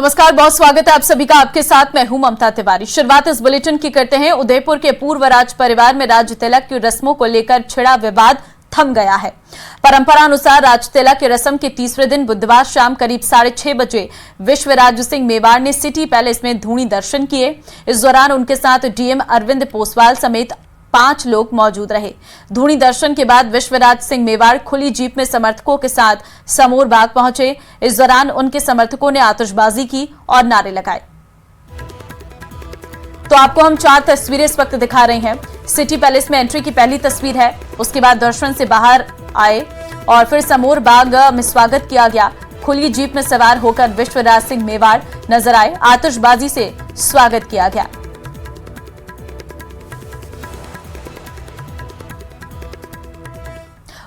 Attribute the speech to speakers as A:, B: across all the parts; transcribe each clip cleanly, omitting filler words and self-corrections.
A: नमस्कार, बहुत स्वागत है आप सभी का। आपके साथ मैं हूं ममता तिवारी। शुरुआत इस बुलेटिन की करते हैं। उदयपुर के पूर्व राज परिवार में राज तिलक की रस्मों को लेकर छिड़ा विवाद थम गया है। परंपरा अनुसार राज तिलक की रस्म के तीसरे दिन बुधवार शाम करीब 6:30 बजे विश्वराज सिंह मेवाड़ ने सिटी पैलेस में धूनी दर्शन किए। इस दौरान उनके साथ डीएम अरविंद पोसवाल समेत 5 लोग मौजूद रहे। धूनी दर्शन के बाद विश्वराज सिंह मेवाड़ खुली जीप में समर्थकों के साथ समोर बाग पहुंचे। इस दौरान उनके समर्थकों ने आतिशबाजी की और नारे लगाए। तो आपको हम 4 तस्वीरें इस वक्त दिखा रहे हैं। सिटी पैलेस में एंट्री की पहली तस्वीर है, उसके बाद दर्शन से बाहर आए और फिर समोर बाग में स्वागत किया गया। खुली जीप में सवार होकर विश्वराज सिंह मेवाड़ नजर आए। आतिशबाजी से स्वागत किया गया।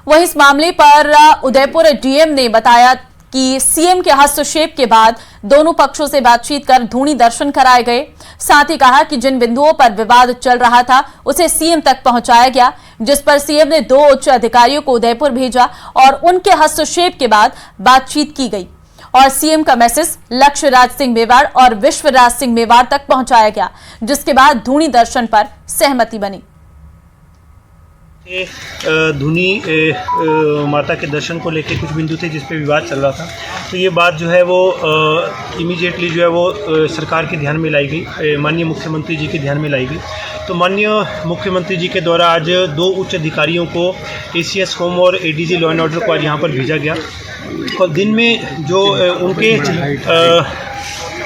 A: वहीं इस मामले पर उदयपुर डीएम ने बताया कि सीएम के हस्तक्षेप के बाद दोनों पक्षों से बातचीत कर धूनी दर्शन कराए गए। साथ ही कहा कि जिन बिंदुओं पर विवाद चल रहा था उसे सीएम तक पहुंचाया गया, जिस पर सीएम ने 2 उच्च अधिकारियों को उदयपुर भेजा और उनके हस्तक्षेप के बाद बातचीत की गई और सीएम का मैसेज लक्ष्यराज सिंह मेवाड़ और विश्वराज सिंह मेवाड़ तक पहुंचाया गया, जिसके बाद धूनी दर्शन पर सहमति बनी।
B: धूनी माता के दर्शन को लेकर कुछ बिंदु थे जिस पे विवाद चल रहा था, तो ये बात जो है वो इमीडिएटली जो है वो सरकार के ध्यान में लाई गई, माननीय मुख्यमंत्री जी के ध्यान में लाई गई। तो माननीय मुख्यमंत्री जी के द्वारा आज 2 उच्च अधिकारियों को एसीएस होम और एडीजी लॉ एंड ऑर्डर को आज यहाँ पर भेजा गया और दिन में जो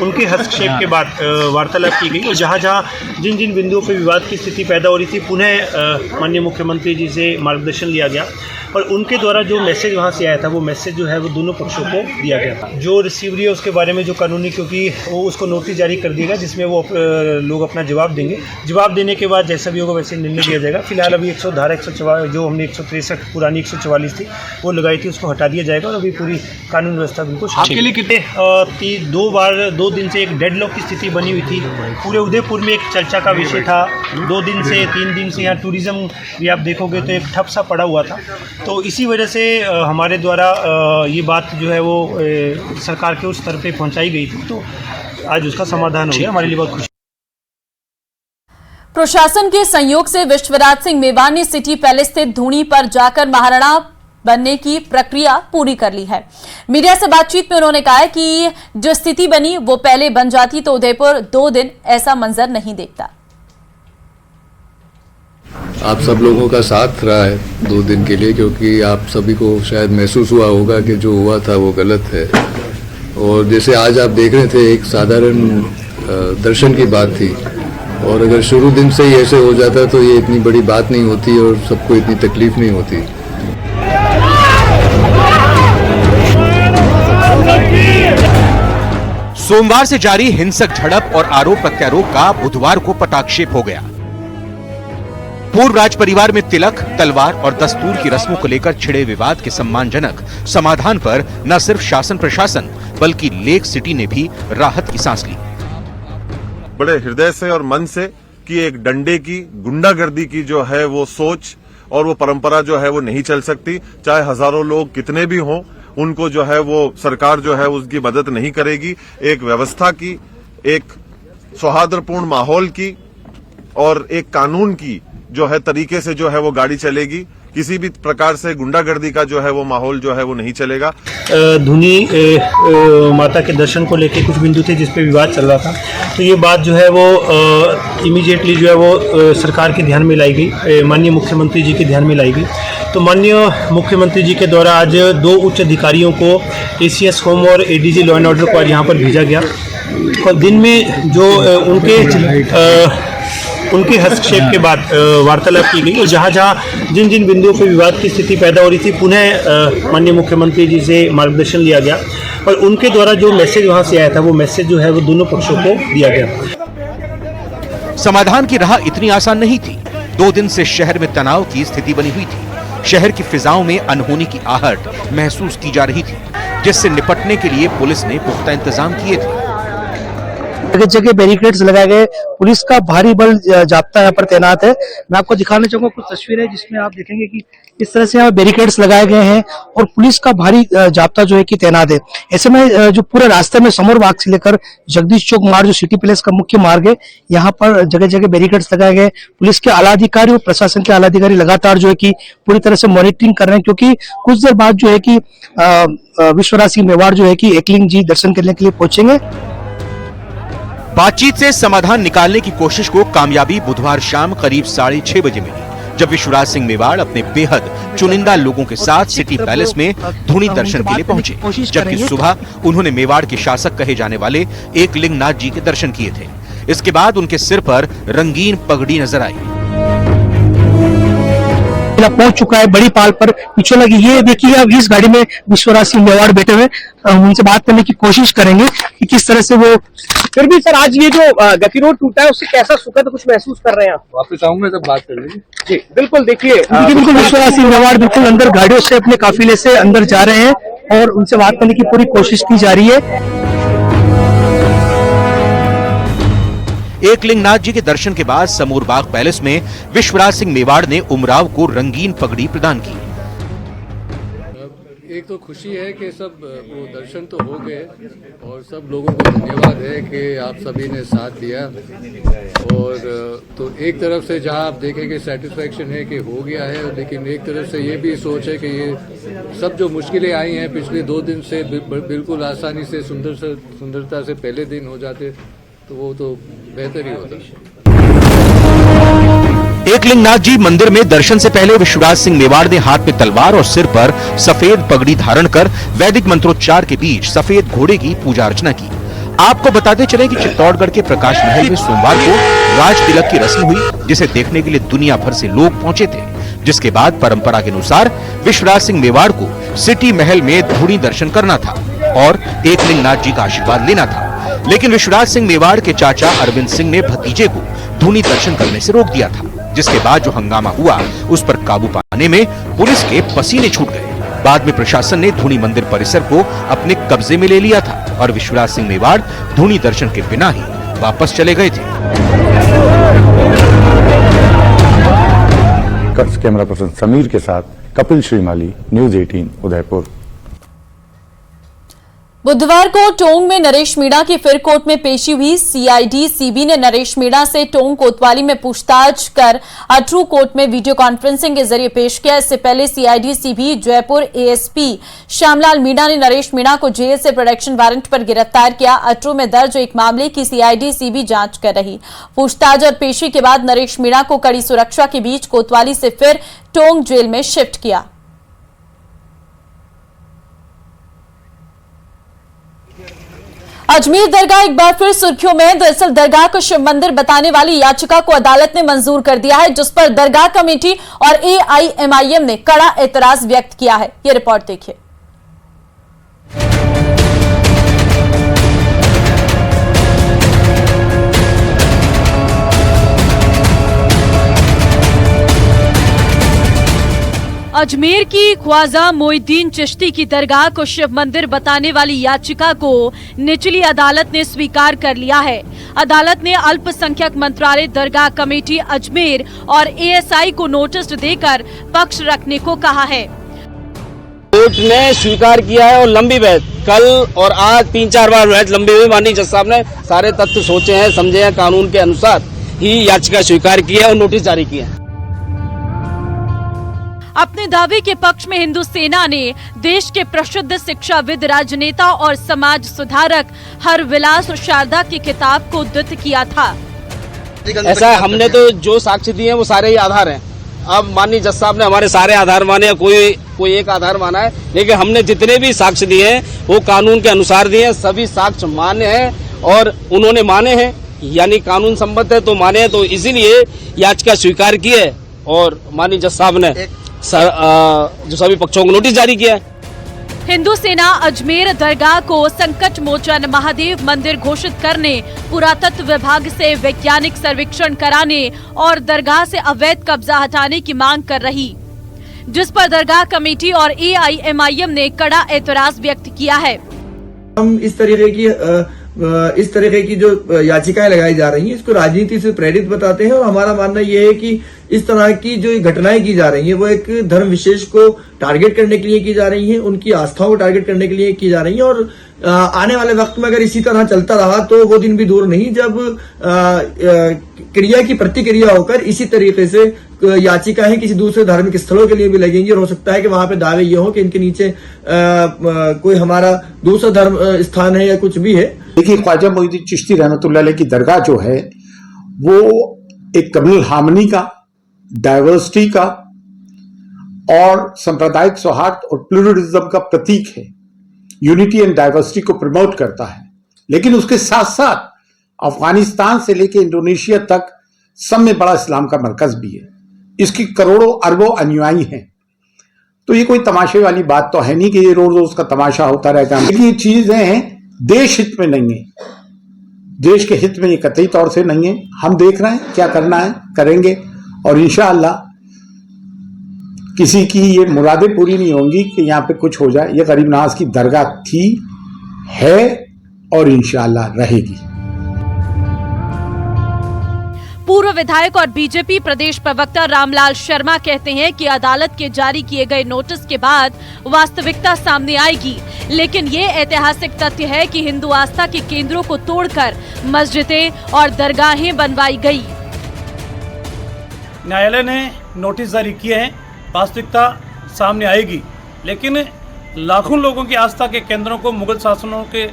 B: उनके हस्तक्षेप के बाद वार्तालाप की गई और जहाँ जिन जिन बिंदुओं पर विवाद की स्थिति पैदा हो रही थी पुनः माननीय मुख्यमंत्री जी से मार्गदर्शन लिया गया और उनके द्वारा जो मैसेज वहाँ से आया था वो मैसेज जो है वो दोनों पक्षों को दिया गया था। जो रिसीवरी है उसके बारे में जो कानूनी, क्योंकि वो उसको नोटिस जारी कर दिएगा जिसमें वो लोग अपना जवाब देंगे। जवाब देने के बाद जैसा भी होगा वैसे निर्णय दिया जाएगा। फिलहाल अभी 144 जो हमने 163 पुरानी 144 थी वो लगाई थी उसको हटा दिया जाएगा और अभी पूरी कानून व्यवस्था बिल्कुल आपके लिए कितने 2 दिन से एक डेडलॉक की स्थिति बनी हुई थी। पूरे उदयपुर में एक चर्चा का विषय था। 2 दिन से 3 दिन से यहाँ टूरिज्म भी आप देखोगे तो एक ठप सा पड़ा हुआ था। तो इसी वजह से हमारे द्वारा ये बात जो है वो सरकार के उस स्तर पे पहुंचाई गई थी, तो आज उसका समाधान हो गया। हमारे लिए बहुत खुशी।
A: प्रशासन के सहयोग से विश्वराज सिंह मेवाड़ ने सिटी पैलेस स्थित धूनी पर जाकर महाराणा बनने की प्रक्रिया पूरी कर ली है। मीडिया से बातचीत में उन्होंने कहा कि जो स्थिति बनी वो पहले बन जाती तो उदयपुर 2 दिन ऐसा मंजर नहीं देखता।
C: आप सब लोगों का साथ रहा है 2 दिन के लिए, क्योंकि आप सभी को शायद महसूस हुआ होगा कि जो हुआ था वो गलत है। और जैसे आज आप देख रहे थे एक साधारण दर्शन की बात थी और अगर शुरू दिन से ही ऐसे हो जाता तो ये इतनी बड़ी बात नहीं होती और सबको इतनी तकलीफ नहीं होती।
D: सोमवार से जारी हिंसक झड़प और आरोप प्रत्यारोप का बुधवार को पटाक्षेप हो गया। पूर्व राज परिवार में तिलक, तलवार और दस्तूर की रस्मों को लेकर छिड़े विवाद के सम्मानजनक समाधान पर न सिर्फ शासन प्रशासन बल्कि लेक सिटी ने भी राहत की सांस ली।
E: बड़े हृदय से और मन से कि एक डंडे की, गुंडागर्दी की जो है वो सोच और वो परंपरा जो है वो नहीं चल सकती। चाहे हजारों लोग कितने भी हों, उनको जो है वो सरकार जो है उसकी मदद नहीं करेगी। एक व्यवस्था की, एक सौहार्दपूर्ण माहौल की और एक कानून की जो है तरीके से जो है वो गाड़ी चलेगी। किसी भी प्रकार से गुंडागर्दी का जो है वो माहौल जो है वो नहीं चलेगा।
B: धूनी माता के दर्शन को लेकर कुछ बिंदु थे जिस पे विवाद चल रहा था, तो ये बात जो है वो इमीडिएटली जो है वो सरकार के ध्यान में लाई गई, माननीय मुख्यमंत्री जी के ध्यान में लाई गई। तो माननीय मुख्यमंत्री जी के द्वारा आज 2 उच्च अधिकारियों को एसीएस होम और एडीजी लॉ एंड ऑर्डर को आज यहाँ पर भेजा गया और दिन में जो उनके हस्तक्षेप के बाद वार्तालाप की गई और जहाँ जिन जिन बिंदुओं पर विवाद की स्थिति पैदा हो रही थी पुनः माननीय मुख्यमंत्री जी से मार्गदर्शन लिया गया और उनके द्वारा जो मैसेज वहाँ से आया था वो मैसेज जो है वो दोनों पक्षों को दिया गया।
D: समाधान की राह इतनी आसान नहीं थी। 2 दिन से शहर में तनाव की स्थिति बनी हुई थी। शहर की फिजाओं में अनहोनी की आहट महसूस की जा रही थी, जिससे निपटने के लिए पुलिस ने पुख्ता इंतजाम किए थे।
F: जगह जगह बैरिकेड्स लगाए गए, पुलिस का भारी बल जाब्ता यहाँ पर तैनात है। मैं आपको दिखाना चाहूंगा कुछ तस्वीरें जिसमें आप देखेंगे कि इस तरह से यहाँ बैरिकेड्स लगाए गए हैं और पुलिस का भारी जाब्ता जो है कि तैनात है। ऐसे में जो पूरे रास्ते में समर बाग से लेकर जगदीश चौक मार्ग जो सिटी पैलेस का मुख्य मार्ग है, यहाँ पर जगह जगह बैरिकेड्स लगाए गए। पुलिस के आला अधिकारी और प्रशासन के आला अधिकारी लगातार जो है कि पूरी तरह से मॉनिटरिंग कर रहे हैं, क्योंकि कुछ देर बाद जो है कि विश्वराज सिंह मेवाड़ जो है कि एकलिंग जी दर्शन करने के लिए पहुंचेंगे।
D: बातचीत से समाधान निकालने की कोशिश को कामयाबी बुधवार शाम करीब 6:30 बजे मिली, जब विश्वराज सिंह मेवाड़ अपने बेहद चुनिंदा लोगों के साथ सिटी पैलेस में धूनी दर्शन के लिए पहुंचे, जबकि सुबह उन्होंने मेवाड़ के शासक कहे जाने वाले एकलिंगनाथ जी के दर्शन किए थे। इसके बाद उनके सिर पर रंगीन पगड़ी नजर आई।
F: पहुंच चुका है बड़ी पाल पर, पीछे लगी। ये देखिए अब इस गाड़ी में विश्वराज सिंह मेवाड़ बैठे हुए, उनसे बात करने की कोशिश करेंगे कि किस तरह से वो। फिर भी सर, आज ये जो गतिरोध टूटा है उससे कैसा सुखद कुछ महसूस कर रहे हैं आप?
C: वापस आऊंगा तब बात कर लेंगे।
F: जी बिल्कुल, देखिए बिल्कुल विश्वराज सिंह मेवाड़ बिल्कुल अंदर गाड़ियों से अपने काफिले से अंदर जा रहे हैं और उनसे बात करने की पूरी कोशिश की जा रही है।
D: एकलिंगनाथ जी के दर्शन के बाद समूर बाग पैलेस में विश्वराज सिंह मेवाड़ ने उमराव को रंगीन पगड़ी प्रदान की।
C: एक तो खुशी है कि सब वो दर्शन तो हो गए और सब लोगों को धन्यवाद है कि आप सभी ने साथ दिया। और तो एक तरफ से जहां आप देखेंगे सेटिस्फैक्शन है कि हो गया है, लेकिन एक तरफ से ये भी सोच है कि ये सब जो मुश्किलें आई हैं पिछले 2 दिन से बिल्कुल आसानी से सुंदरता से पहले दिन हो जाते तो वो तो बेहतर ही होता।
D: एकलिंगनाथ जी मंदिर में दर्शन से पहले विश्वराज सिंह मेवाड़ ने हाथ में तलवार और सिर पर सफेद पगड़ी धारण कर वैदिक मंत्रोच्चार के बीच सफेद घोड़े की पूजा अर्चना की। आपको बताते चले कि चित्तौड़गढ़ के प्रकाश महल में सोमवार को राज तिलक की रस्म हुई, जिसे देखने के लिए दुनिया भर से लोग पहुंचे थे, जिसके बाद परंपरा के अनुसार विश्वराज सिंह मेवाड़ को सिटी महल में धूनी दर्शन करना था और एकलिंगनाथ जी का आशीर्वाद लेना था। लेकिन विश्वराज सिंह मेवाड़ के चाचा अरविंद सिंह ने भतीजे को धूनी दर्शन करने से रोक दिया था, जिसके बाद जो हंगामा हुआ उस पर काबू पाने में पुलिस के पसीने छूट गए। बाद में प्रशासन ने धूनी मंदिर परिसर को अपने कब्जे में ले लिया था और विश्वराज सिंह मेवाड़ धूनी दर्शन के बिना ही वापस चले गए थे।
G: कैमरा पर्सन समीर के साथ कपिल श्रीमाली, न्यूज 18 उदयपुर।
A: बुधवार को टोंक में नरेश मीणा की फिर कोर्ट में पेशी हुई। सीआईडी सीबी ने नरेश मीणा से टोंक कोतवाली में पूछताछ कर अटरू कोर्ट में वीडियो कॉन्फ्रेंसिंग के जरिए पेश किया। इससे पहले CID CB Jaipur ASP Shyamlal Meena ने नरेश मीणा को जेल से प्रोटेक्शन वारंट पर गिरफ्तार किया। अटरू में दर्ज एक मामले की सीआईडी सीबी जांच कर रही। पूछताछ और पेशी के बाद नरेश मीणा को कड़ी सुरक्षा के बीच कोतवाली से फिर टोंक जेल में शिफ्ट किया। अजमेर दरगाह एक बार फिर सुर्खियों में। दरअसल दरगाह को शिव मंदिर बताने वाली याचिका को अदालत ने मंजूर कर दिया है, जिस पर दरगाह कमेटी और एआईएमआईएम ने कड़ा एतराज व्यक्त किया है। ये रिपोर्ट देखिए। अजमेर की ख्वाजा मोइनुद्दीन चिश्ती की दरगाह को शिव मंदिर बताने वाली याचिका को निचली अदालत ने स्वीकार कर लिया है। अदालत ने अल्पसंख्यक मंत्रालय, दरगाह कमेटी अजमेर और एएसआई को नोटिस देकर पक्ष रखने को कहा है।
H: कोर्ट ने स्वीकार किया है और लंबी बहस कल और आज 3-4 बार बहस लंबी हुई। माननीय जज साहब ने सारे तथ्य सोचे हैं, समझे हैं, कानून के अनुसार ही याचिका स्वीकार की है और नोटिस जारी किया है।
A: अपने दावे के पक्ष में हिंदू सेना ने देश के प्रसिद्ध शिक्षाविद, राजनेता और समाज सुधारक हरविलास शारदा की किताब को उद्धृत किया था।
H: ऐसा है, हमने तो जो साक्ष्य दिए हैं वो सारे ही आधार हैं। अब माननीय जज साहब ने हमारे सारे आधार माने, कोई एक आधार माना है, लेकिन हमने जितने भी साक्ष्य दिए हैं वो कानून के अनुसार दिए हैं। सभी साक्ष्य मान्य हैं और उन्होंने माने हैं, यानी कानून सम्मत है तो माने हैं, तो इसीलिए याचिका स्वीकार की है और माननीय जज साहब ने जो सभी पक्षों को नोटिस जारी किया है।
A: हिंदू सेना अजमेर दरगाह को संकट मोचन महादेव मंदिर घोषित करने, पुरातत्व विभाग से वैज्ञानिक सर्वेक्षण कराने और दरगाह से अवैध कब्जा हटाने की मांग कर रही, जिस पर दरगाह कमेटी और एआईएमआईएम ने कड़ा एतराज व्यक्त किया है।
I: हम इस तरीके की इस तरह की जो याचिकाएं लगाई जा रही हैं इसको राजनीति से प्रेरित बताते हैं। और हमारा मानना यह है कि इस तरह की जो घटनाएं की जा रही हैं वो एक धर्म विशेष को टारगेट करने के लिए की जा रही हैं, उनकी आस्थाओं को टारगेट करने के लिए की जा रही हैं। और आने वाले वक्त में अगर इसी तरह चलता रहा तो वो दिन भी दूर नहीं जब क्रिया की प्रतिक्रिया होकर इसी तरीके से याचिकाएं किसी दूसरे धार्मिक स्थलों के लिए भी लगेंगी। और हो सकता है कि वहां पे दावे ये हो कि इनके नीचे कोई हमारा दूसरा धर्म स्थान है या कुछ भी है।
J: देखिए, ख्वाजा मोइनुद्दीन चिश्ती रहमतुल्लाह अलैह की दरगाह जो है वो एक कम्युनल हार्मनी का, डाइवर्सिटी का और सांप्रदायिक सौहार्द और प्लूरलिज्म का प्रतीक है। यूनिटी एंड डाइवर्सिटी को प्रमोट करता है, लेकिन उसके साथ साथ अफगानिस्तान से लेकर इंडोनेशिया तक सब में बड़ा इस्लाम का मरकज भी है। इसकी करोड़ों अरबों अनुयायी हैं। तो ये कोई तमाशे वाली बात तो है नहीं कि ये रोज रोज का तमाशा होता रहता है। लेकिन ये चीजें देश हित में नहीं है, देश के हित में ये कतई तौर से नहीं है। हम देख रहे हैं क्या करना है, करेंगे और इंशाअल्लाह किसी की ये मुरादें पूरी नहीं होंगी कि यहाँ पे कुछ हो जाए। ये गरीब नवाज की दरगाह थी, है और इंशाअल्लाह रहेगी।
K: पूर्व विधायक और बीजेपी प्रदेश प्रवक्ता रामलाल शर्मा कहते हैं कि अदालत के जारी किए गए नोटिस के बाद वास्तविकता सामने आएगी, लेकिन ये ऐतिहासिक तथ्य है कि हिंदू आस्था के केंद्रों को तोड़कर मस्जिदें और दरगाहें बनवाई गई।
L: न्यायालय ने नोटिस जारी किए हैं, वास्तविकता सामने आएगी, लेकिन लाखों लोगों की आस्था के केंद्रों को मुगल शासनों के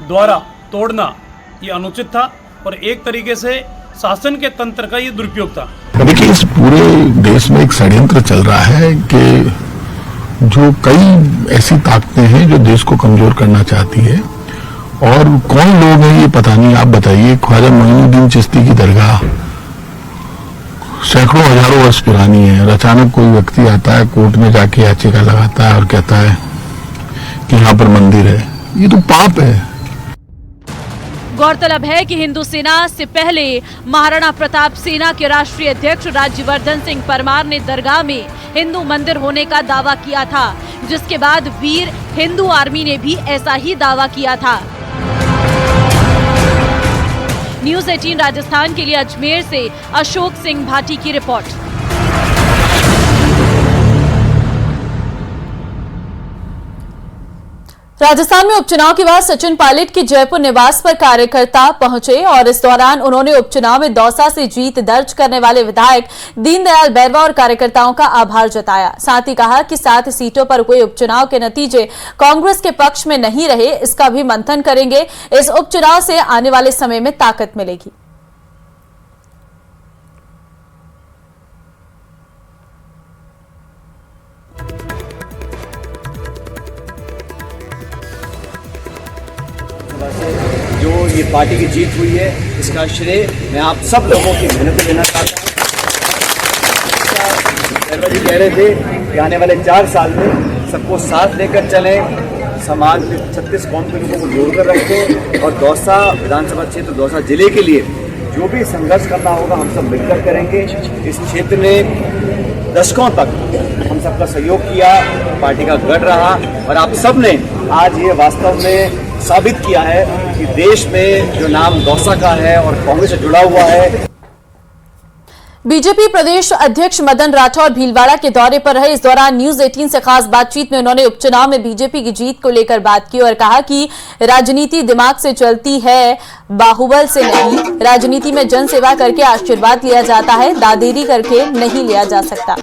L: द्वारा तोड़ना ये अनुचित था और एक तरीके से शासन के तंत्र का ये दुरुपयोग था।
M: देखिए, इस पूरे देश में एक षड्यंत्र चल रहा है कि जो कई ऐसी ताकतें हैं जो देश को कमजोर करना चाहती है, और कौन लोग हैं ये पता नहीं। आप बताइए, ख्वाजा मोइनुद्दीन चिश्ती की दरगाह सैकड़ों हजारों वर्ष पुरानी है और अचानक कोई व्यक्ति आता है, कोर्ट में जाके याचिका लगाता है और कहता है कि यहाँ पर मंदिर है। ये तो पाप है।
K: गौरतलब है कि हिंदू सेना से पहले महाराणा प्रताप सेना के राष्ट्रीय अध्यक्ष राज्यवर्धन सिंह परमार ने दरगाह में हिंदू मंदिर होने का दावा किया था, जिसके बाद वीर हिंदू आर्मी ने भी ऐसा ही दावा किया था। न्यूज़ 18 राजस्थान के लिए अजमेर से अशोक सिंह भाटी की रिपोर्ट।
A: राजस्थान में उपचुनाव के बाद सचिन पायलट के जयपुर निवास पर कार्यकर्ता पहुंचे और इस दौरान उन्होंने उपचुनाव में दौसा से जीत दर्ज करने वाले विधायक दीनदयाल बैरवा और कार्यकर्ताओं का आभार जताया। साथ ही कहा कि 7 सीटों पर हुए उपचुनाव के नतीजे कांग्रेस के पक्ष में नहीं रहे, इसका भी मंथन करेंगे। इस उपचुनाव से आने वाले समय में ताकत मिलेगी।
N: जो ये पार्टी की जीत हुई है, इसका श्रेय मैं आप सब लोगों की मेहनत को देना चाहता हूँ। जी कह रहे थे कि आने वाले 4 साल में सबको साथ लेकर चलें, समाज में 36 कौम के लोगों को जोड़कर रखें और दौसा विधानसभा क्षेत्र, दौसा जिले के लिए जो भी संघर्ष करना होगा हम सब मिलकर करेंगे। इस क्षेत्र में दशकों तक हम सबका सहयोग किया, पार्टी का गढ़ रहा और आप सब ने आज ये वास्तव में साबित किया है कि देश में जो नाम दौसा का है और कांग्रेस से जुड़ा हुआ है।
A: बीजेपी प्रदेश अध्यक्ष मदन राठौर भीलवाड़ा के दौरे पर रहे। इस दौरान न्यूज़ 18 से खास बातचीत में उन्होंने उपचुनाव में बीजेपी की जीत को लेकर बात की और कहा कि राजनीति दिमाग से चलती है, बाहुबल से नहीं। राजनीति में जनसेवा करके आशीर्वाद लिया जाता है, दादेरी करके नहीं लिया जा सकता।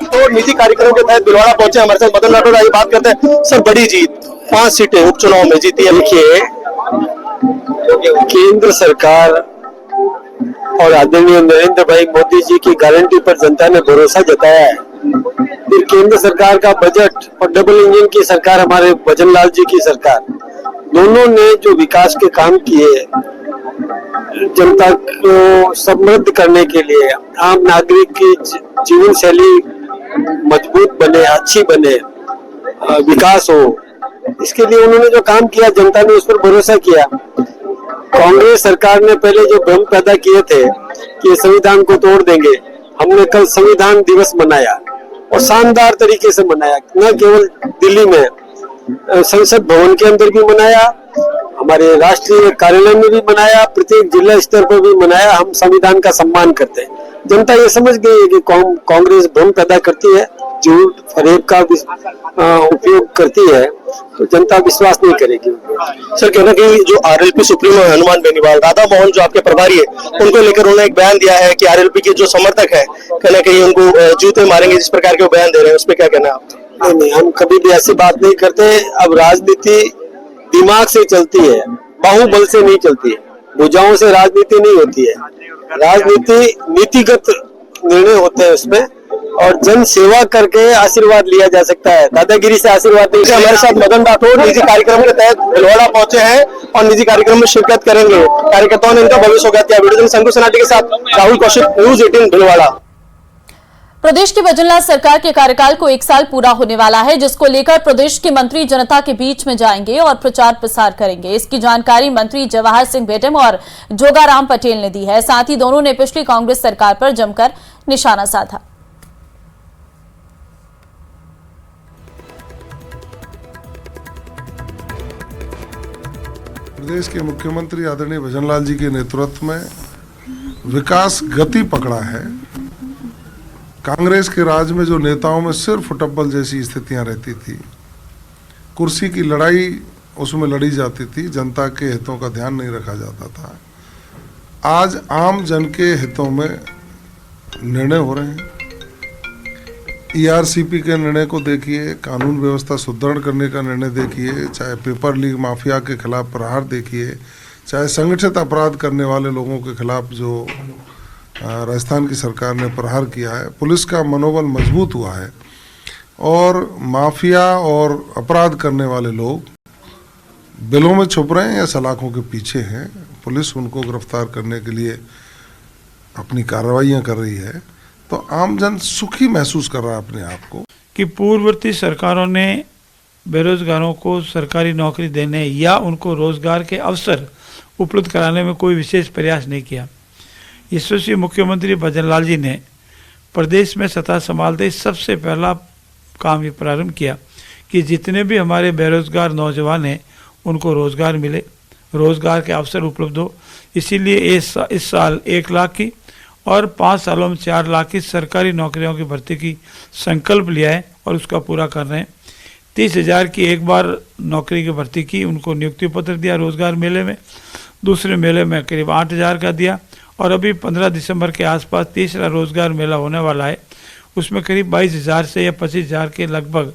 O: तो निजी कार्यक्रमों के तहत भीलवाड़ा पहुंचे हमारे साथ मदन राठौर। आइए बात करते हैं। सर, बड़ी जीत, 5 सीटें उपचुनाव में जीती है। देखिए, केंद्र सरकार और आदरणीय नरेंद्र भाई मोदी जी की गारंटी पर जनता ने भरोसा जताया है। फिर केंद्र सरकार का बजट और डबल इंजन की सरकार, हमारे भजन लाल जी की सरकार, दोनों ने जो विकास के काम किए, जनता को समृद्ध करने के लिए, आम नागरिक की जीवन शैली मजबूत बने, अच्छी बने, विकास हो, इसके लिए उन्होंने जो काम किया जनता ने उस पर भरोसा किया। कांग्रेस सरकार ने पहले जो भ्रम पैदा किए थे कि संविधान को तोड़ देंगे, हमने कल संविधान दिवस मनाया और शानदार तरीके से मनाया। न केवल दिल्ली में, संसद भवन के अंदर भी मनाया, हमारे राष्ट्रीय कार्यालय में भी मनाया, प्रत्येक जिला स्तर पर भी मनाया। हम संविधान का सम्मान करते हैं। जनता ये समझ गई है कि कांग्रेस भ्रम पैदा करती है, झूठ फरेब का उपयोग करती है, तो जनता विश्वास नहीं करेगी।
P: सर, कहना कि जो आरएलपी सुप्रीमो हनुमान बेनीवाल, राधा मोहन जो आपके प्रभारी है, उनको लेकर उन्होंने एक बयान दिया है कि आरएलपी के जो समर्थक है कहना कहीं उनको जूते मारेंगे, जिस प्रकार के वो बयान दे रहे हैं, उस पर क्या कहना है आप?
O: नहीं, हम कभी भी ऐसी बात नहीं करते। अब राजनीति दिमाग से चलती है, बाहुबल से नहीं चलती है, भुजाओं से राजनीति नहीं होती है। राजनीति नीतिगत निर्णय होते हैं उसमें, और जन सेवा करके आशीर्वाद लिया जा सकता है, दादागिरी से आशीर्वाद नहीं।
P: हमारे साथ मदन राठौर निजी कार्यक्रम के तहत भिलवाड़ा पहुंचे हैं और निजी कार्यक्रम में शिरकत करेंगे। कार्यकर्ताओं ने इनका भविष्य किया। वीडियो शंकु सनाटी के साथ राहुल कौशिक, न्यूज 18 भिलवाड़ा।
A: प्रदेश की भजनलाल सरकार के कार्यकाल को 1 साल पूरा होने वाला है, जिसको लेकर प्रदेश के मंत्री जनता के बीच में जाएंगे और प्रचार प्रसार करेंगे। इसकी जानकारी मंत्री जवाहर सिंह बेटम और जोगाराम पटेल ने दी है। साथ ही दोनों ने पिछली कांग्रेस सरकार पर जमकर निशाना साधा।
M: प्रदेश के मुख्यमंत्री आदरणीय भजनलाल जी के नेतृत्व में विकास गति पकड़ा है। कांग्रेस के राज में जो नेताओं में सिर्फ फुटबॉल जैसी स्थितियां रहती थी, कुर्सी की लड़ाई उसमें लड़ी जाती थी, जनता के हितों का ध्यान नहीं रखा जाता था। आज आम जन के हितों में निर्णय हो रहे हैं। ईआरसीपी के निर्णय को देखिए, कानून व्यवस्था सुदृढ़ करने का निर्णय देखिए, चाहे पेपर लीक माफिया के खिलाफ प्रहार देखिए, चाहे संगठित अपराध करने वाले लोगों के खिलाफ जो राजस्थान की सरकार ने प्रहार किया है, पुलिस का मनोबल मजबूत हुआ है और माफिया और अपराध करने वाले लोग बिलों में छुप रहे हैं या सलाखों के पीछे हैं। पुलिस उनको गिरफ्तार करने के लिए अपनी कार्रवाइयां कर रही है, तो आमजन सुखी महसूस कर रहा है अपने आप को
L: कि पूर्ववर्ती सरकारों ने बेरोजगारों को सरकारी नौकरी देने या उनको रोजगार के अवसर उपलब्ध कराने में कोई विशेष प्रयास नहीं किया। यशस्वी मुख्यमंत्री भजनलाल जी ने प्रदेश में सत्ता संभालते ही सबसे पहला काम ये प्रारंभ किया कि जितने भी हमारे बेरोजगार नौजवान हैं उनको रोजगार मिले, रोजगार के अवसर उपलब्ध हो। इसीलिए इस साल 1 लाख की और 5 सालों में 4 लाख की सरकारी नौकरियों की भर्ती की संकल्प लिया है और उसका पूरा कर रहे हैं। 30,000 की एक बार नौकरी की भर्ती की, उनको नियुक्ति पत्र दिया रोजगार मेले में। दूसरे मेले में करीब 8,000 का दिया और अभी 15 दिसंबर के आसपास तीसरा रोजगार मेला होने वाला है। उसमें करीब 22,000 से या 25,000 के लगभग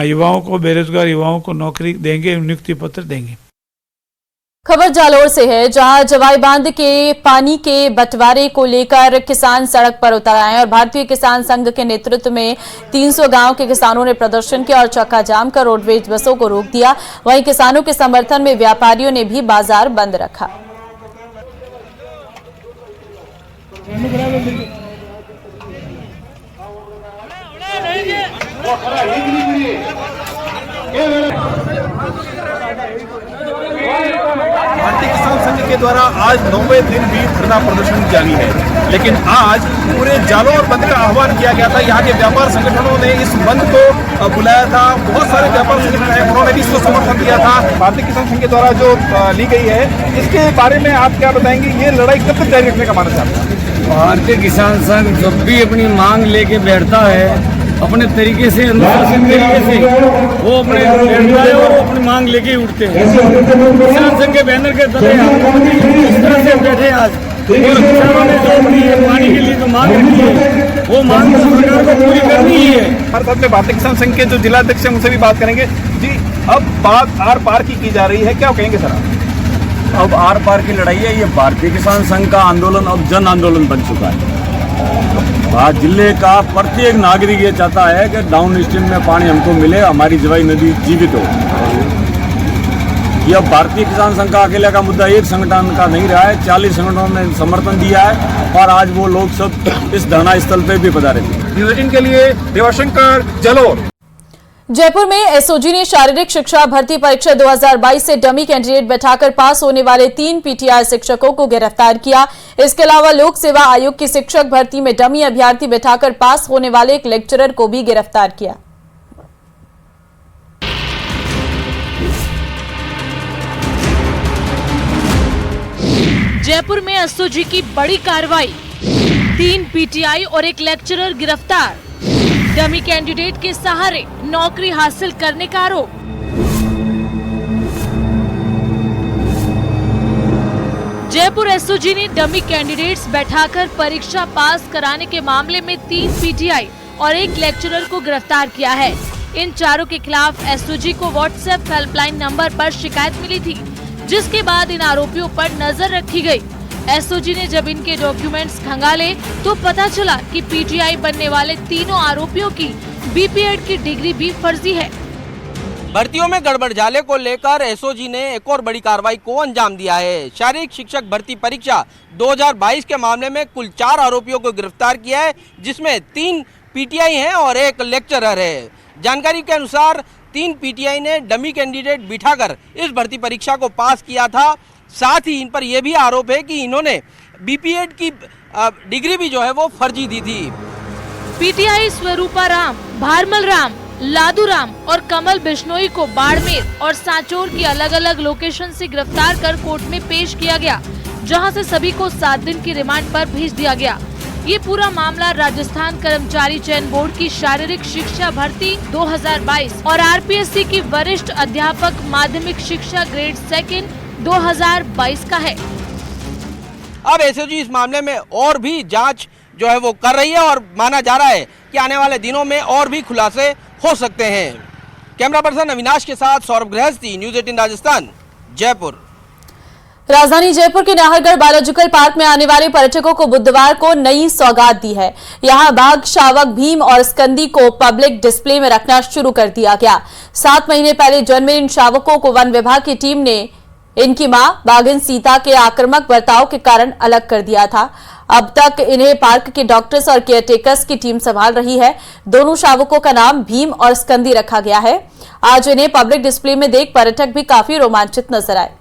L: युवाओं को, बेरोजगार युवाओं को नौकरी देंगे, नियुक्ति पत्र देंगे।
A: खबर जालोर से है, जहां जवाई बांध के पानी के बंटवारे को लेकर किसान सड़क पर उतर आए और भारतीय किसान संघ के नेतृत्व में 300 गांव के किसानों ने प्रदर्शन किया और चक्का जाम कर रोडवेज बसों को रोक दिया। वहीं किसानों के समर्थन में व्यापारियों ने भी बाजार बंद रखा।
Q: भारतीय किसान संघ के द्वारा आज 9वें दिन भी धरना प्रदर्शन जारी है, लेकिन आज पूरे जालोर बंद का आह्वान किया गया था। यहाँ के व्यापार संगठनों ने इस बंद को बुलाया था, बहुत सारे व्यापार संगठन हैं, उन्होंने भी इसको समर्थन दिया था। भारतीय किसान संघ के द्वारा जो ली गई है, इसके बारे में आप क्या बताएंगे? ये लड़ाई कब तक जारी रखने का मानना चाहते हैं?
R: भारतीय किसान संघ जब भी अपनी मांग लेके बैठता है, अपने तरीके से अनुशासन तरीके से वो अपने बैठता है और अपनी मांग लेके उठते हैं। किसान संघ के बैनर के तले इस तरह से बैठे आज, और किसानों ने जो अपनी पानी के लिए जो मांग रखी है, वो मांग सरकार को पूरी करनी ही है।
Q: हर साथ में भारतीय किसान संघ के जो जिला अध्यक्ष हैं उनसे भी बात करेंगे। जी, अब बात आर पार की जा रही है, क्या कहेंगे सर?
R: अब आर पार की लड़ाई है, ये भारतीय किसान संघ का आंदोलन अब जन आंदोलन बन चुका है। आज जिले का प्रत्येक नागरिक ये चाहता है कि डाउन स्ट्रीम में पानी हमको मिले, हमारी जवाई नदी जीवित हो। यह भारतीय किसान संघ का अकेले का मुद्दा एक संगठन का नहीं रहा है, 40 संगठनों ने समर्थन दिया है और आज वो लोग सब इस धरना स्थल पे भी पधारे थे।
Q: न्यूज़ 18 के लिए देवाशंकर, जालोर।
A: जयपुर में एसओजी ने शारीरिक शिक्षा भर्ती परीक्षा 2022 से डमी कैंडिडेट बैठाकर पास होने वाले 3 पीटीआई शिक्षकों को गिरफ्तार किया। इसके अलावा लोक सेवा आयोग की शिक्षक भर्ती में डमी अभ्यर्थी बैठाकर पास होने वाले एक लेक्चरर को भी गिरफ्तार किया।
K: जयपुर में एसओजी की बड़ी कार्रवाई, 3 पीटीआई और एक लेक्चरर गिरफ्तार। डमी कैंडिडेट के सहारे नौकरी हासिल करने का आरोप। जयपुर एसओजी ने डमी कैंडिडेट्स बैठाकर परीक्षा पास कराने के मामले में 3 पीटीआई और एक लेक्चरर को गिरफ्तार किया है। इन चारों के खिलाफ एसओजी को व्हाट्सएप हेल्पलाइन नंबर पर शिकायत मिली थी, जिसके बाद इन आरोपियों पर नजर रखी गई। एसओजी ने जब इनके डॉक्यूमेंट्स खंगाले तो पता चला कि पीटीआई बनने वाले तीनों आरोपियों की बीपीएड की डिग्री भी फर्जी है।
S: भर्तियों में गड़बड़झाले को लेकर एसओजी ने एक और बड़ी कार्रवाई को अंजाम दिया है। शारीरिक शिक्षक भर्ती परीक्षा 2022 के मामले में कुल 4 आरोपियों को गिरफ्तार किया है, जिसमें 3 पीटीआई हैं और एक लेक्चरर है। जानकारी के अनुसार 3 पीटीआई ने डमी कैंडिडेट बिठाकर इस भर्ती परीक्षा को पास किया था। साथ ही इन पर यह भी आरोप है कि इन्होंने बीपीएड की डिग्री भी जो है वो फर्जी दी थी।
K: पीटीआई स्वरूपा राम, भारमल राम, लादू राम और कमल बिश्नोई को बाड़मेर और सांचौर की अलग अलग लोकेशन से गिरफ्तार कर कोर्ट में पेश किया गया, जहां से सभी को 7 दिन की रिमांड पर भेज दिया गया। ये पूरा मामला राजस्थान कर्मचारी चयन बोर्ड की शारीरिक शिक्षा भर्ती 2022 और आरपीएससी की वरिष्ठ अध्यापक माध्यमिक शिक्षा ग्रेड 2 2022 का है।
S: अब एसओजी इस मामले में और भी जांच जो है वो कर रही है और माना जा रहा है कि आने वाले दिनों में और भी खुलासे हो सकते हैं। कैमरा पर्सन अविनाश के साथ सौरभ गृहस्थी, न्यूज़ 18 राजस्थान, जयपुर।
A: राजधानी जयपुर के नाहरगढ़ बायोलॉजिकल पार्क में आने वाले पर्यटकों को बुधवार को नई सौगात दी है। यहां बाघ, शावक, भीम और स्कंदी को पब्लिक डिस्प्ले में रखना शुरू कर दिया गया। 7 महीने पहले जन्मे इन शावकों को वन विभाग की टीम ने इनकी मां बाघिन सीता के आक्रामक बर्ताव के कारण अलग कर दिया था। अब तक इन्हें पार्क के डॉक्टर्स और केयरटेकर्स की टीम संभाल रही है। दोनों शावकों का नाम भीम और स्कंदी रखा गया है। आज इन्हें पब्लिक डिस्प्ले में देख पर्यटक भी काफी रोमांचित नजर आए।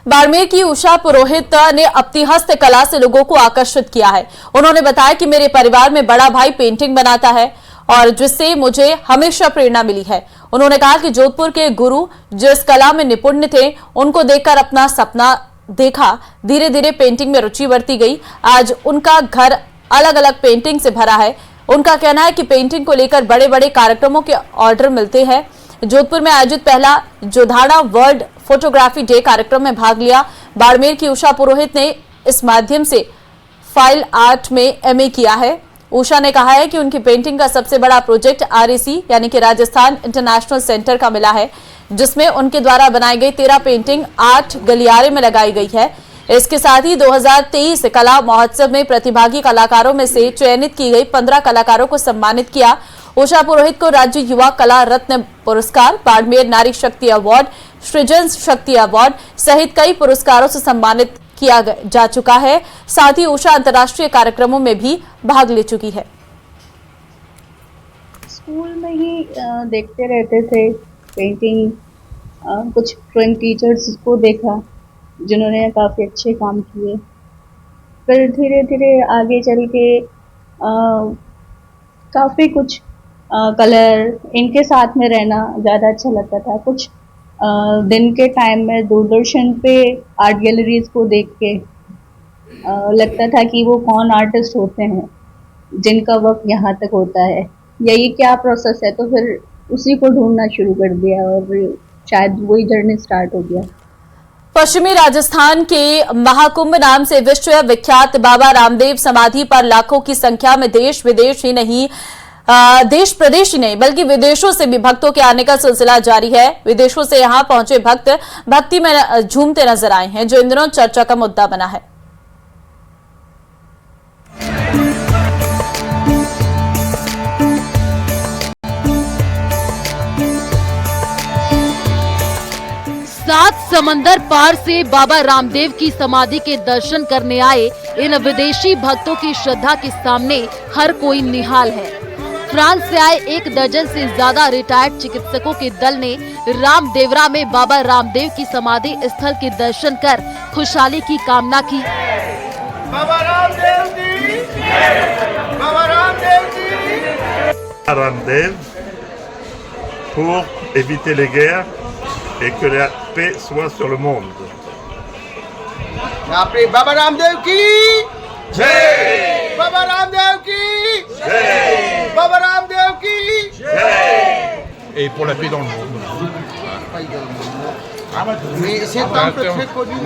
A: बाड़मेर की उषा पुरोहित ने अपनी हस्तकला से लोगों को आकर्षित किया है। उन्होंने बताया कि मेरे परिवार में बड़ा भाई पेंटिंग बनाता है और जिससे मुझे हमेशा प्रेरणा मिली है। उन्होंने कहा कि जोधपुर के गुरु जिस कला में निपुण थे, उनको देखकर अपना सपना देखा। धीरे धीरे पेंटिंग में रुचि बढ़ती गई। आज उनका घर अलग अलग पेंटिंग से भरा है। उनका कहना है कि पेंटिंग को लेकर बड़े बड़े कार्यक्रमों के ऑर्डर मिलते हैं। जोधपुर में आयोजित पहला जोधाना वर्ल्ड फोटोग्राफी डे कार्यक्रम में भाग लिया। बाड़मेर की उषा पुरोहित ने इस माध्यम से फाइल आर्ट में एमए किया है। उषा ने कहा है कि उनकी पेंटिंग का सबसे बड़ा प्रोजेक्ट आरएसी यानी कि राजस्थान इंटरनेशनल सेंटर का मिला है, जिसमें उनके द्वारा बनाई गई 13 पेंटिंग 8 गलियारे में लगाई गई है। इसके साथ ही 2023 कला महोत्सव में प्रतिभागी कलाकारों में से चयनित की गई 15 कलाकारों को सम्मानित किया। उषा पुरोहित को राज्य युवा कला रत्न पुरस्कार, बाड़मेर नारी शक्ति अवार्ड, सृजन शक्ति अवार्ड सहित कई पुरस्कारों से सम्मानित किया जा चुका है। साथ ही उषा अंतर्राष्ट्रीय कार्यक्रमों में भी भाग ले चुकी है।
T: स्कूल में ही देखते रहते थे पेंटिंग, कुछ ड्राइंग टीचर्स को देखा जिन्होंने काफ़ी अच्छे काम किए। फिर धीरे धीरे आगे चल के काफ़ी कुछ कलर इनके साथ में रहना ज़्यादा अच्छा लगता था। कुछ दिन के टाइम में दूरदर्शन पे आर्ट गैलरीज को देख के लगता था कि वो कौन आर्टिस्ट होते हैं जिनका वर्क यहाँ तक होता है, या ये क्या प्रोसेस है। तो फिर उसी को ढूंढना शुरू कर दिया और शायद वही जर्नी स्टार्ट हो गया।
A: पश्चिमी राजस्थान के महाकुंभ नाम से विश्व विख्यात बाबा रामदेव समाधि पर लाखों की संख्या में देश प्रदेश ही नहीं बल्कि विदेशों से भी भक्तों के आने का सिलसिला जारी है। विदेशों से यहां पहुंचे भक्त भक्ति में झूमते नजर आए हैं, जो इन दिनों चर्चा का मुद्दा बना है।
K: सात समंदर पार से बाबा रामदेव की समाधि के दर्शन करने आए इन विदेशी भक्तों की श्रद्धा के सामने हर कोई निहाल है। फ्रांस से आए 1 दर्जन से ज्यादा रिटायर्ड चिकित्सकों के दल ने रामदेवरा में बाबा रामदेव की समाधि स्थल के दर्शन कर खुशहाली की कामना की।
U: बाबा रामदेव की, बाबा रामदेव की।
V: Ramdev pour éviter les guerres et que la paix soit sur le monde.
U: Baba Ramdev की जय, बाबा रामदेव की जय, बाबा रामदेव की जय।
W: Et pour la paix dans le monde.
U: Mais c'est temple très connu.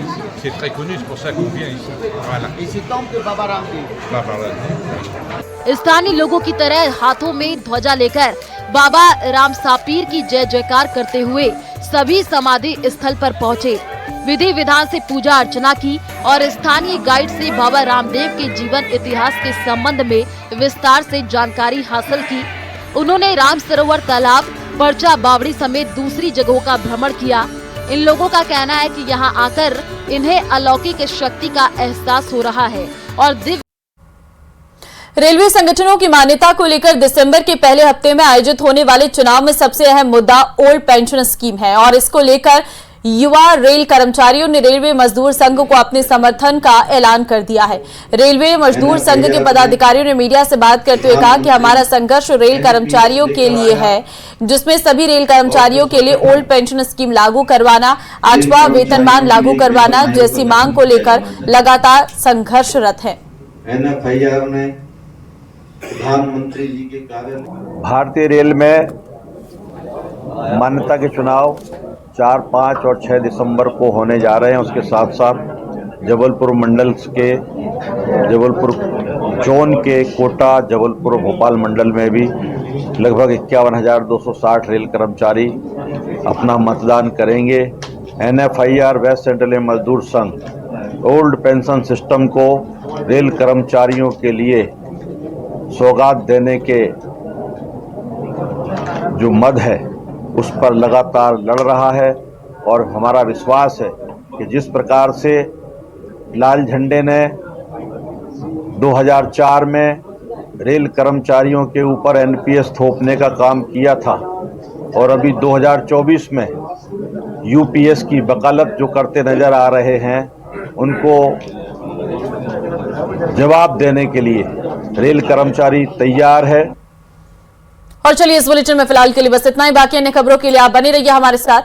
W: C'est très connu, c'est pour ça qu'on vient ici. Voilà.
U: Et c'est temple de Baba Ramdev.
W: Baba Ramdev.
K: स्थानीय लोगों की तरह हाथों में ध्वजा लेकर बाबा राम सापीर की जय जयकार करते हुए सभी समाधि स्थल पर पहुंचे। विधि विधान से पूजा अर्चना की और स्थानीय गाइड से बाबा रामदेव के जीवन इतिहास के संबंध में विस्तार से जानकारी हासिल की। उन्होंने राम सरोवर तालाब, पर्चा बावड़ी समेत दूसरी जगहों का भ्रमण किया। इन लोगों का कहना है कि यहाँ आकर इन्हें अलौकिक शक्ति का एहसास हो रहा है और दिव्य।
A: रेलवे संगठनों की मान्यता को लेकर दिसंबर के पहले हफ्ते में आयोजित होने वाले चुनाव में सबसे अहम मुद्दा ओल्ड पेंशन स्कीम है और इसको लेकर युवा रेल कर्मचारियों ने रेलवे मजदूर संघ को अपने समर्थन का ऐलान कर दिया है। रेलवे मजदूर संघ के पदाधिकारियों ने मीडिया से बात करते हुए कहा कि हमारा संघर्ष रेल कर्मचारियों के लिए है, जिसमें सभी रेल कर्मचारियों के लिए ओल्ड पेंशन स्कीम लागू करवाना, 8वां वेतनमान लागू करवाना जैसी मांग को लेकर लगातार संघर्षरत है।
X: NFIR ने प्रधानमंत्री जी के कार्य
Y: भारतीय रेल में मान्यता के चुनाव 4, 5 और 6 दिसंबर को होने जा रहे हैं। उसके साथ साथ जबलपुर मंडल के, जबलपुर जोन के कोटा, जबलपुर भोपाल मंडल में भी लगभग 51,260 रेल कर्मचारी अपना मतदान करेंगे। NFIR वेस्ट सेंट्रल मजदूर संघ ओल्ड पेंशन सिस्टम को रेल कर्मचारियों के लिए सौगात देने के जो मद है उस पर लगातार लड़ रहा है और हमारा विश्वास है कि जिस प्रकार से लाल झंडे ने 2004 में रेल कर्मचारियों के ऊपर NPS थोपने का काम किया था और अभी 2024 में UPS की वकालत जो करते नजर आ रहे हैं, उनको जवाब देने के लिए रेल कर्मचारी तैयार है।
A: और चलिए इस बुलेटिन में फिलहाल के लिए बस इतना ही। बाकी अन्य खबरों के लिए आप बने रहिए हमारे साथ।